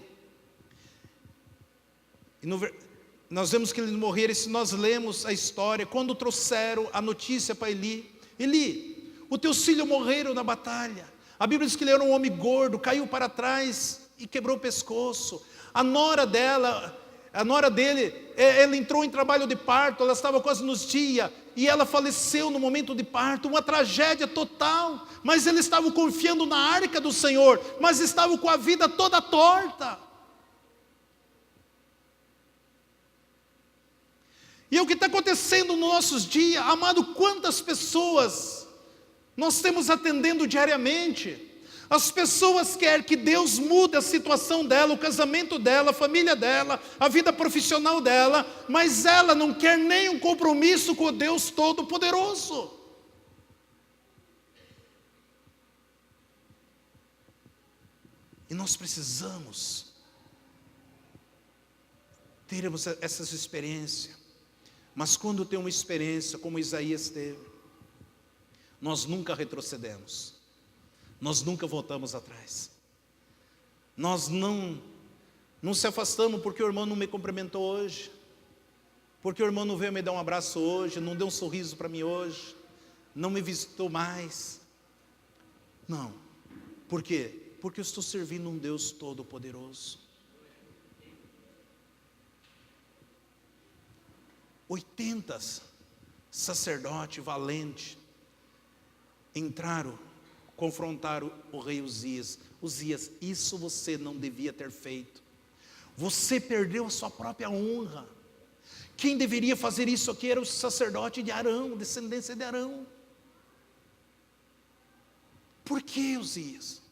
E nós vemos que eles morreram, e se nós lemos a história, quando trouxeram a notícia para Eli, os teus filhos morreram na batalha. A Bíblia diz que ele era um homem gordo, caiu para trás, e quebrou o pescoço. A nora dele, ela entrou em trabalho de parto, ela estava quase nos dias, e ela faleceu no momento de parto, uma tragédia total, mas ele estava confiando na arca do Senhor, mas estava com a vida toda torta. E é o que está acontecendo nos nossos dias, amado, quantas pessoas nós temos atendendo diariamente. As pessoas querem que Deus mude a situação dela, o casamento dela, a família dela, a vida profissional dela, mas ela não quer nenhum compromisso com o Deus Todo-Poderoso. E nós precisamos termos essas experiências. Mas quando tem uma experiência como Isaías teve, nós nunca retrocedemos. Nós nunca voltamos atrás. Nós não se afastamos porque o irmão não me cumprimentou hoje, porque o irmão não veio me dar um abraço hoje, não deu um sorriso para mim hoje, não me visitou mais. Não. Por quê? Porque eu estou servindo um Deus Todo-Poderoso. 80 sacerdotes valentes entraram, confrontaram o rei Uzias. Uzias, isso você não devia ter feito. Você perdeu a sua própria honra. Quem deveria fazer isso aqui era o sacerdote de Arão, descendência de Arão. Por que, Uzias?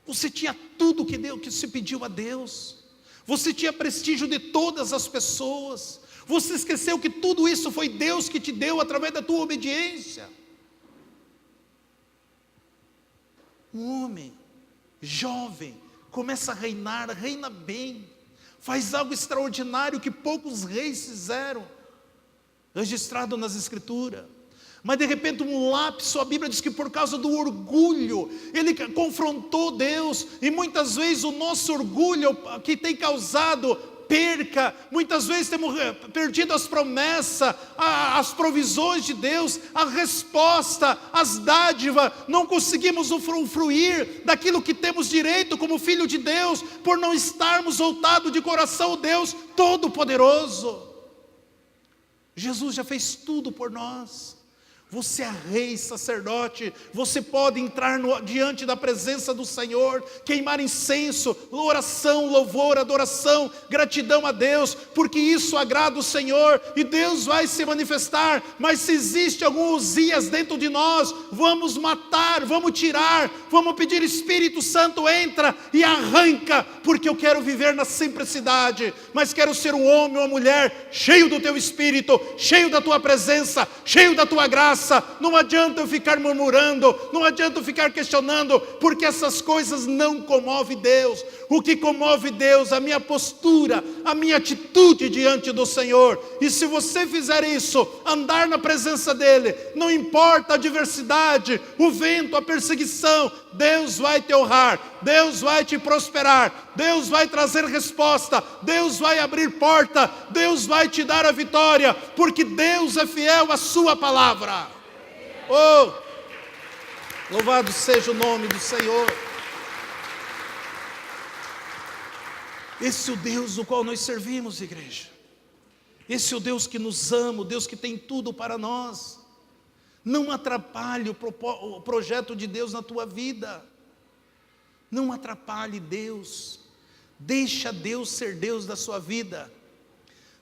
Você tinha tudo que se pediu a Deus. Você tinha prestígio de todas as pessoas. Você esqueceu que tudo isso foi Deus que te deu através da tua obediência. Um homem jovem começa a reinar, reina bem, faz algo extraordinário que poucos reis fizeram, registrado nas Escrituras. Mas de repente um lapso, a Bíblia diz que por causa do orgulho, ele confrontou Deus, e muitas vezes o nosso orgulho que tem causado perca, muitas vezes temos perdido as promessas, as provisões de Deus, a resposta, as dádivas, não conseguimos usufruir daquilo que temos direito como filho de Deus, por não estarmos voltados de coração ao Deus Todo-Poderoso. Jesus já fez tudo por nós. Você é rei, sacerdote, você pode entrar diante da presença do Senhor, queimar incenso, oração, louvor, adoração, gratidão a Deus, porque isso agrada o Senhor, e Deus vai se manifestar. Mas se existe algum Uzias dentro de nós, vamos matar, vamos tirar, vamos pedir, Espírito Santo, entra e arranca, porque eu quero viver na simplicidade, mas quero ser um homem ou uma mulher, cheio do teu Espírito, cheio da tua presença, cheio da tua graça. Não adianta eu ficar murmurando, não adianta eu ficar questionando, porque essas coisas não comovem Deus. O que comove Deus, a minha postura, a minha atitude diante do Senhor. E se você fizer isso, andar na presença dEle, não importa a adversidade, o vento, a perseguição, Deus vai te honrar, Deus vai te prosperar, Deus vai trazer resposta, Deus vai abrir porta, Deus vai te dar a vitória, porque Deus é fiel à sua palavra. Oh, louvado seja o nome do Senhor. Esse é o Deus do qual nós servimos, igreja. Esse é o Deus que nos ama, o Deus que tem tudo para nós. Não atrapalhe o projeto de Deus na tua vida. Não atrapalhe Deus. Deixa Deus ser Deus da sua vida.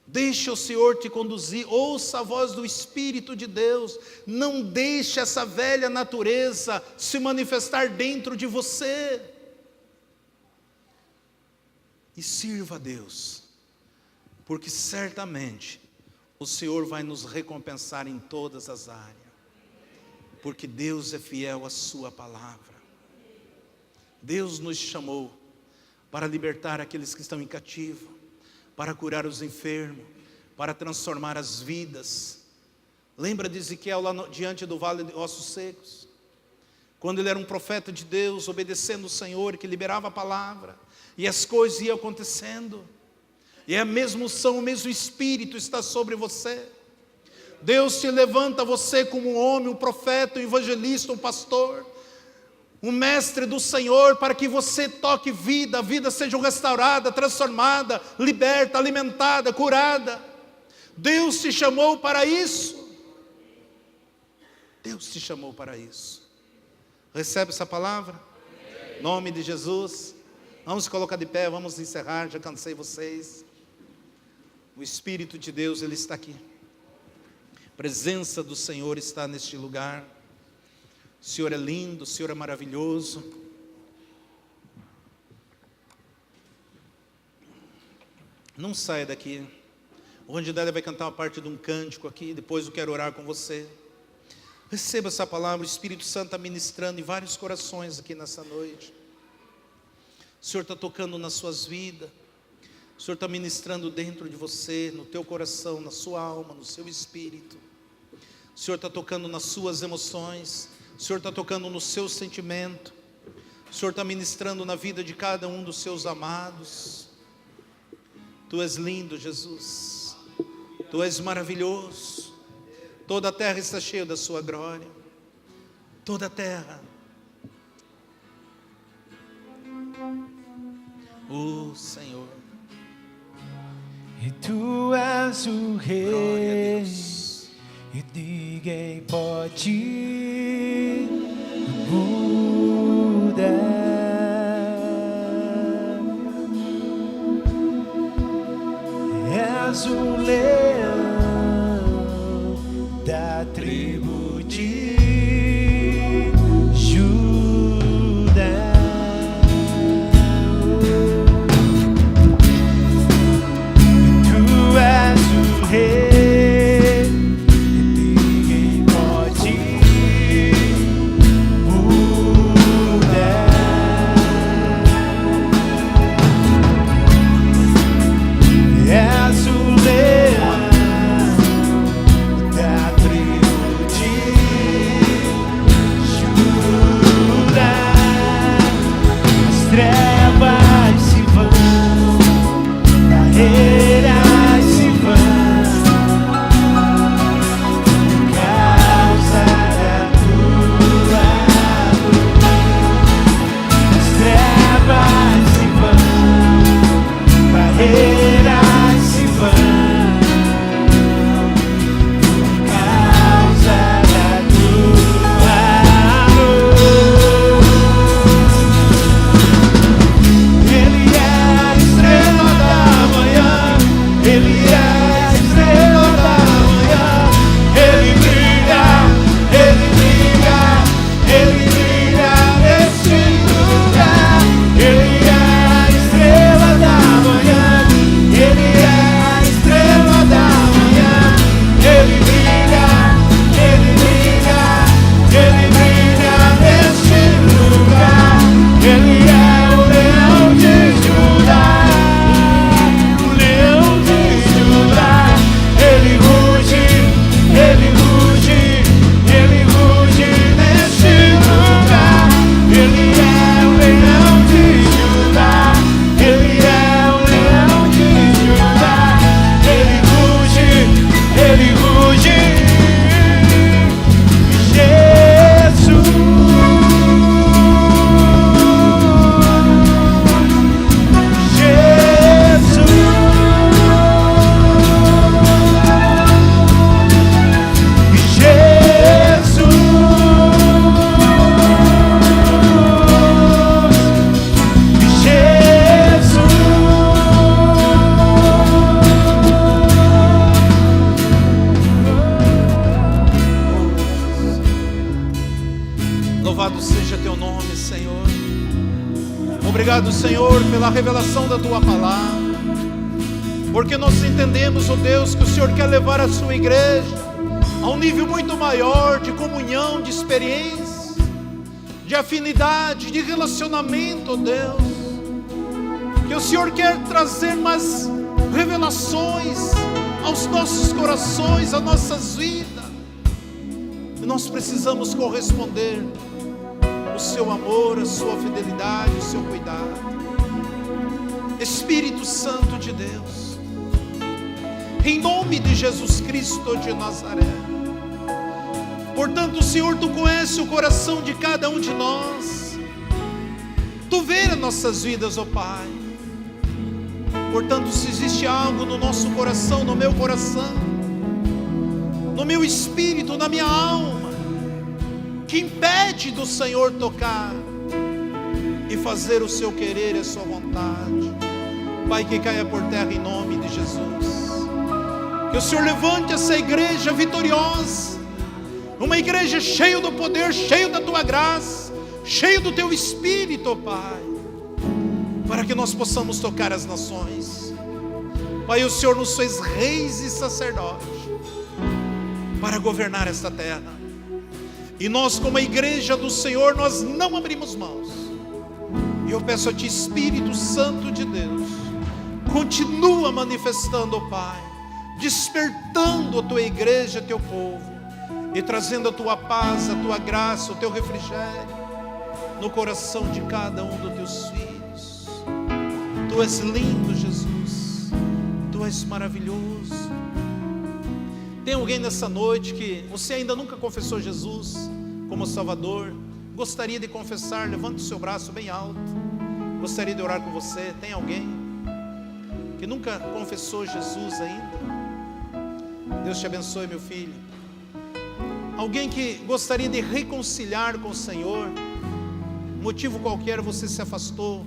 Deixa o Senhor te conduzir. Ouça a voz do Espírito de Deus. Não deixe essa velha natureza se manifestar dentro de você. E sirva a Deus, porque certamente o Senhor vai nos recompensar em todas as áreas, porque Deus é fiel à sua palavra. Deus nos chamou para libertar aqueles que estão em cativo, para curar os enfermos, para transformar as vidas. Lembra de Ezequiel lá diante do vale de ossos secos? Quando ele era um profeta de Deus, obedecendo o Senhor, que liberava a palavra, e as coisas iam acontecendo, e a mesma unção, o mesmo Espírito está sobre você. Deus te levanta você como um homem, um profeta, um evangelista, um pastor, um mestre do Senhor, para que você toque vida, a vida seja restaurada, transformada, liberta, alimentada, curada. Deus te chamou para isso. Deus te chamou para isso. Recebe essa palavra? Em nome de Jesus. Vamos colocar de pé, vamos encerrar, já cansei vocês. O Espírito de Deus, Ele está aqui. A presença do Senhor está neste lugar. O Senhor é lindo, o Senhor é maravilhoso. Não saia daqui. O Randidélia vai cantar uma parte de um cântico aqui, depois eu quero orar com você. Receba essa palavra, o Espírito Santo está ministrando em vários corações aqui nessa noite. O Senhor está tocando nas suas vidas. O Senhor está ministrando dentro de você, no teu coração, na sua alma, no seu espírito. O Senhor está tocando nas suas emoções. O Senhor está tocando no seu sentimento. O Senhor está ministrando na vida de cada um dos seus amados. Tu és lindo, Jesus. Tu és maravilhoso. Toda a terra está cheia da sua glória. Toda a terra. O Senhor. E tu és o Rei. Glória a Deus. E ninguém pode mudar. És o leão da tribo de Judá. Tu és o Rei. Obrigado, Senhor, pela revelação da Tua palavra, porque nós entendemos, ó Deus, que o Senhor quer levar a Sua igreja a um nível muito maior de comunhão, de experiência, de afinidade, de relacionamento, ó Deus. Que o Senhor quer trazer mais revelações aos nossos corações, às nossas vidas, e nós precisamos corresponder o seu amor, a sua fidelidade, o seu cuidado. Espírito Santo de Deus, em nome de Jesus Cristo de Nazaré. Portanto, Senhor, Tu conheces o coração de cada um de nós. Tu vê as nossas vidas, ó Pai. Portanto, se existe algo no nosso coração, no meu coração, no meu espírito, na minha alma, que impede do Senhor tocar e fazer o seu querer e a sua vontade, Pai, que caia por terra em nome de Jesus. Que o Senhor levante essa igreja vitoriosa, uma igreja cheia do poder, cheia da Tua graça, cheia do Teu Espírito, ó Pai, para que nós possamos tocar as nações. Pai, o Senhor nos fez reis e sacerdotes para governar esta terra, e nós, como a igreja do Senhor, nós não abrimos mãos. E eu peço a Ti, Espírito Santo de Deus, continua manifestando, ó Pai, despertando a Tua igreja, Teu povo, e trazendo a Tua paz, a Tua graça, o Teu refrigério no coração de cada um dos Teus filhos. Tu és lindo, Jesus, Tu és maravilhoso. Tem alguém nessa noite que você ainda nunca confessou Jesus como Salvador? Gostaria de confessar? Levante o seu braço bem alto. Gostaria de orar com você. Tem alguém que nunca confessou Jesus ainda? Deus te abençoe, meu filho. Alguém que gostaria de reconciliar com o Senhor, motivo qualquer você se afastou,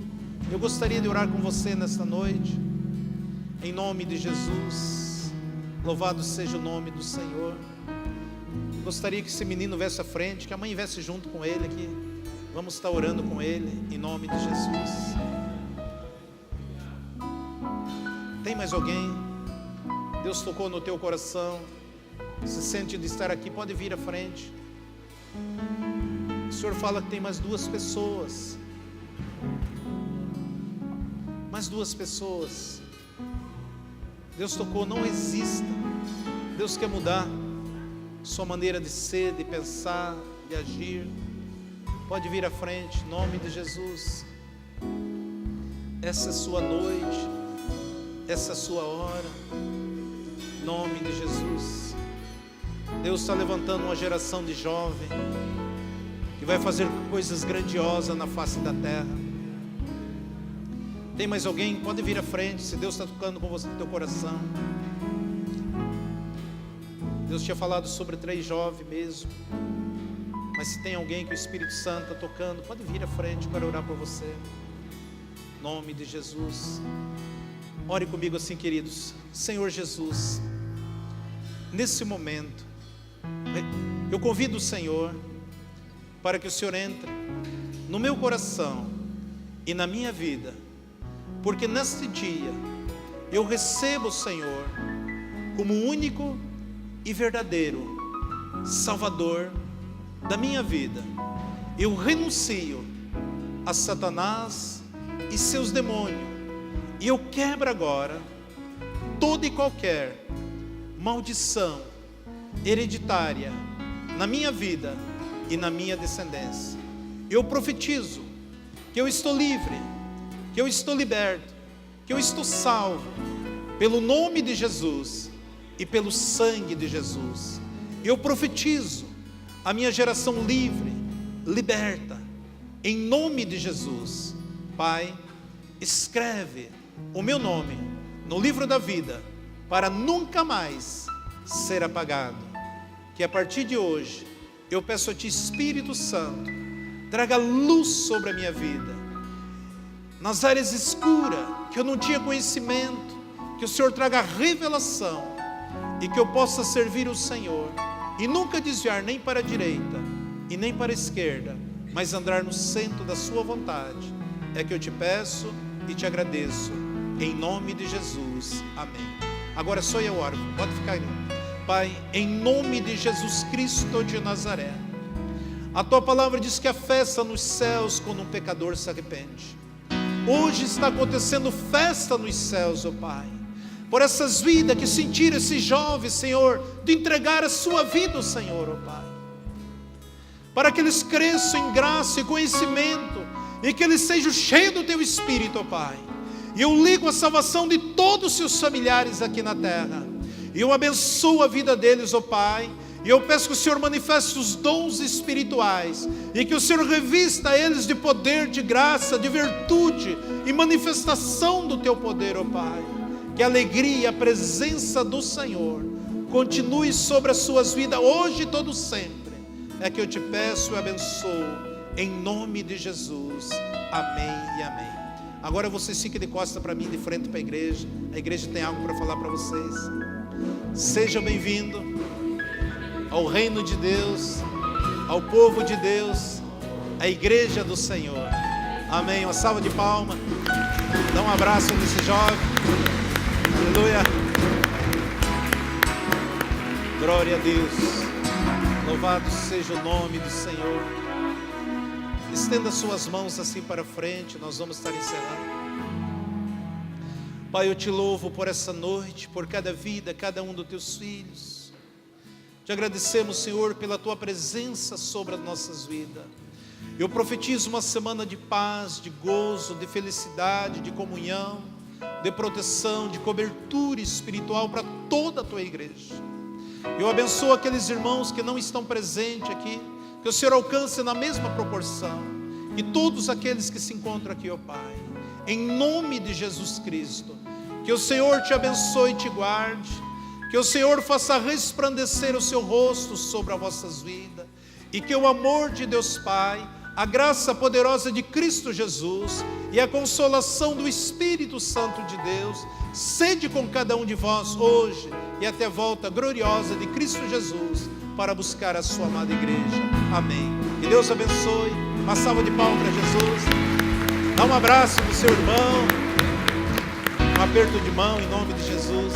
eu gostaria de orar com você nesta noite, em nome de Jesus. Louvado seja o nome do Senhor. Gostaria que esse menino viesse à frente, que a mãe viesse junto com ele aqui. Vamos estar orando com ele, em nome de Jesus. Tem mais alguém? Deus tocou no teu coração, se sente de estar aqui, pode vir à frente. O Senhor fala que tem mais 2 pessoas. Mais 2 pessoas. Deus tocou, não resista. Deus quer mudar sua maneira de ser, de pensar, de agir. Pode vir à frente, em nome de Jesus. Essa é a sua noite, essa é a sua hora, em nome de Jesus. Deus está levantando uma geração de jovem que vai fazer coisas grandiosas na face da terra. Tem mais alguém? Pode vir à frente, se Deus está tocando com você no teu coração. Deus tinha falado sobre 3 jovens mesmo, mas se tem alguém que o Espírito Santo está tocando, pode vir à frente para orar por você, em nome de Jesus. Ore comigo assim, queridos. Senhor Jesus, nesse momento eu convido o Senhor para que o Senhor entre no meu coração e na minha vida, porque neste dia eu recebo o Senhor como único e verdadeiro Salvador da minha vida. Eu renuncio a Satanás e seus demônios, e eu quebro agora toda e qualquer maldição hereditária na minha vida e na minha descendência. Eu profetizo que eu estou livre, que eu estou liberto, que eu estou salvo pelo nome de Jesus e pelo sangue de Jesus. Eu profetizo a minha geração livre, liberta, em nome de Jesus. Pai, escreve o meu nome no livro da vida, para nunca mais ser apagado. Que a partir de hoje, eu peço a Ti, Espírito Santo, traga luz sobre a minha vida, nas áreas escuras, que eu não tinha conhecimento, que o Senhor traga revelação, e que eu possa servir o Senhor, e nunca desviar nem para a direita, e nem para a esquerda, mas andar no centro da sua vontade. É que eu te peço e te agradeço, em nome de Jesus, amém. Agora só eu oro, pode ficar aí. Pai, em nome de Jesus Cristo de Nazaré, a Tua palavra diz que há festa nos céus quando um pecador se arrepende. Hoje está acontecendo festa nos céus, ó Pai, por essas vidas que sentiram esse jovem, Senhor, de entregar a sua vida ao Senhor, ó Pai, para que eles cresçam em graça e conhecimento, e que eles sejam cheios do Teu Espírito, ó Pai. E eu ligo a salvação de todos os seus familiares aqui na terra, e eu abençoo a vida deles, ó Pai, E eu peço que o Senhor manifeste os dons espirituais e que o Senhor revista eles de poder, de graça, de virtude e manifestação do teu poder, ó Pai. Que a alegria e a presença do Senhor continue sobre as suas vidas hoje e todo sempre. É que eu te peço e abençoo em nome de Jesus. Amém e amém. Agora vocês fiquem de costa para mim, de frente para a igreja. A igreja tem algo para falar para vocês. Seja bem-vindo ao reino de Deus, ao povo de Deus, à igreja do Senhor. Amém. Uma salva de palmas. Dá um abraço nesse jovem. Aleluia. Glória a Deus. Louvado seja o nome do Senhor. Estenda suas mãos assim para frente. Nós vamos estar encerrando. Pai, eu te louvo por essa noite, por cada vida, cada um dos teus filhos. Te agradecemos, Senhor, pela tua presença sobre as nossas vidas. Eu profetizo uma semana de paz, de gozo, de felicidade, de comunhão, de proteção, de cobertura espiritual para toda a tua igreja. Eu abençoo aqueles irmãos que não estão presentes aqui, que o Senhor alcance na mesma proporção, e todos aqueles que se encontram aqui, ó Pai, em nome de Jesus Cristo, que o Senhor te abençoe e te guarde, que o Senhor faça resplandecer o seu rosto sobre as vossas vidas, e que o amor de Deus Pai, a graça poderosa de Cristo Jesus e a consolação do Espírito Santo de Deus sede com cada um de vós hoje e até a volta gloriosa de Cristo Jesus para buscar a sua amada igreja. Amém. Que Deus abençoe. Uma salva de palmas para Jesus. Dá um abraço no seu irmão, um aperto de mão em nome de Jesus.